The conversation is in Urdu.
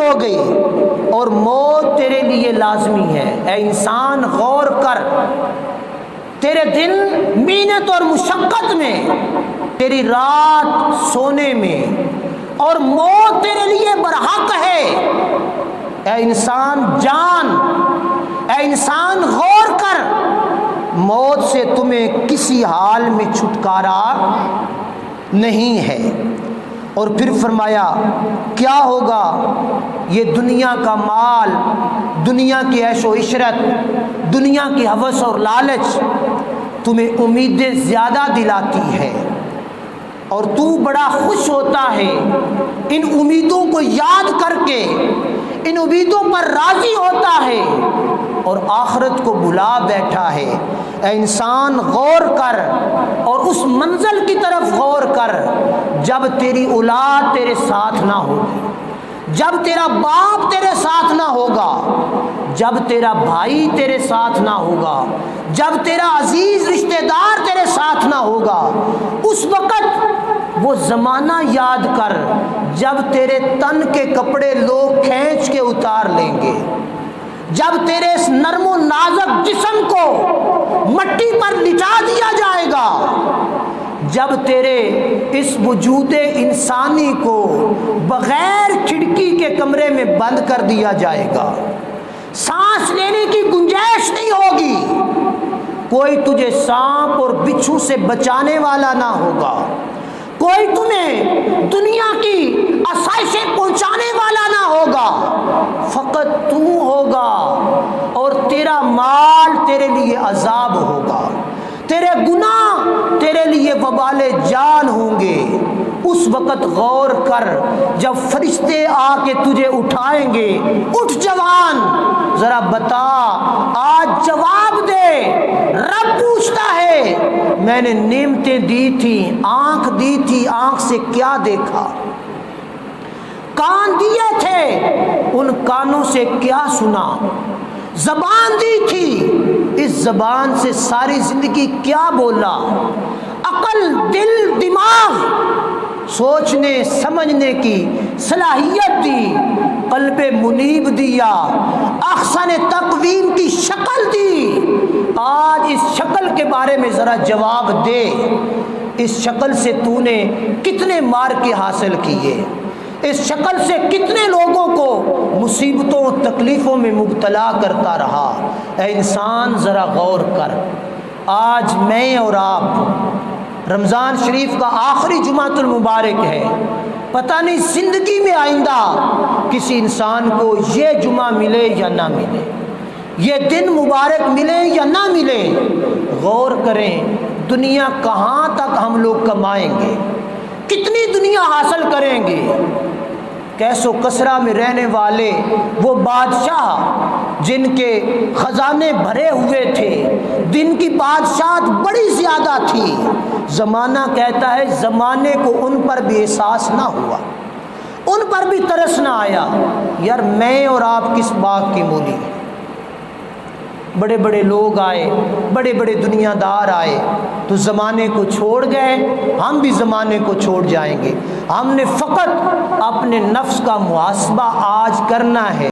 ہو گئی اور موت تیرے لیے لازمی ہے۔ اے انسان غور کر، تیرے دن محنت اور مشقت میں، تیری رات سونے میں، اور موت تیرے لیے برحق ہے۔ اے انسان جان، اے انسان غور کر، موت سے تمہیں کسی حال میں چھٹکارا نہیں ہے۔ اور پھر فرمایا کیا ہوگا؟ یہ دنیا کا مال، دنیا کی عیش و عشرت، دنیا کی ہوس اور لالچ تمہیں امیدیں زیادہ دلاتی ہے اور تو بڑا خوش ہوتا ہے ان امیدوں کو یاد کر کے، ان امیدوں پر راضی ہوتا ہے اور آخرت کو بھلا بیٹھا ہے۔ اے انسان غور کر اور اس منزل کی طرف غور کر جب تیری اولاد تیرے ساتھ نہ ہوگی، جب تیرا باپ تیرے ساتھ نہ ہوگا، جب تیرا بھائی تیرے ساتھ نہ ہوگا، جب تیرا عزیز رشتہ دار تیرے ساتھ نہ ہوگا۔ اس وقت وہ زمانہ یاد کر جب تیرے تن کے کپڑے لوگ کھینچ کے اتار لیں گے، جب تیرے اس نرم و نازک جسم کو مٹی پر لٹا دیا جائے گا، جب تیرے اس وجود انسانی کو بغیر کھڑکی کے کمرے میں بند کر دیا جائے گا، سانس لینے کی گنجائش نہیں ہوگی، کوئی تجھے سانپ اور بچھو سے بچانے والا نہ ہوگا، کوئی تمہیں دنیا کی آسائشیں پہنچانے والا نہ ہوگا، فقط تو ہوگا اور تیرا مال تیرے لیے عذاب ہوگا، تیرے گناہ تیرے لیے وبال جان ہوں گے۔ اس وقت غور کر جب فرشتے آ کے تجھے اٹھائیں گے، اٹھ جوان ذرا بتا، آج جواب دے۔ رب پوچھتا ہے میں نے نعمتیں دی تھی، آنکھ دی تھی، آنکھ سے کیا دیکھا؟ کان دیے تھے، ان کانوں سے کیا سنا؟ زبان دی تھی، اس زبان سے ساری زندگی کیا بولا؟ عقل، دل، دماغ، سوچنے سمجھنے کی صلاحیت دی، قلب منیب دیا، احسن تقویم کی شکل دی۔ آج اس شکل کے بارے میں ذرا جواب دے، اس شکل سے تو نے کتنے مارکے حاصل کیے، اس شکل سے کتنے لوگوں کو مصیبتوں تکلیفوں میں مبتلا کرتا رہا۔ اے انسان ذرا غور کر، آج میں اور آپ رمضان شریف کا آخری جمعۃ المبارک ہے، پتہ نہیں زندگی میں آئندہ کسی انسان کو یہ جمعہ ملے یا نہ ملے، یہ دن مبارک ملے یا نہ ملے۔ غور کریں دنیا کہاں تک ہم لوگ کمائیں گے، کتنی دنیا حاصل کریں گے؟ کیس و کسرا میں رہنے والے وہ بادشاہ جن کے خزانے بھرے ہوئے تھے، جن کی بادشاہت بڑی زیادہ تھی، زمانہ کہتا ہے زمانے کو ان پر بھی احساس نہ ہوا، ان پر بھی ترس نہ آیا، یار میں اور آپ کس باغ کی مولی ہیں؟ بڑے بڑے لوگ آئے، بڑے بڑے دنیا دار آئے تو زمانے کو چھوڑ گئے، ہم بھی زمانے کو چھوڑ جائیں گے۔ ہم نے فقط اپنے نفس کا محاسبہ آج کرنا ہے۔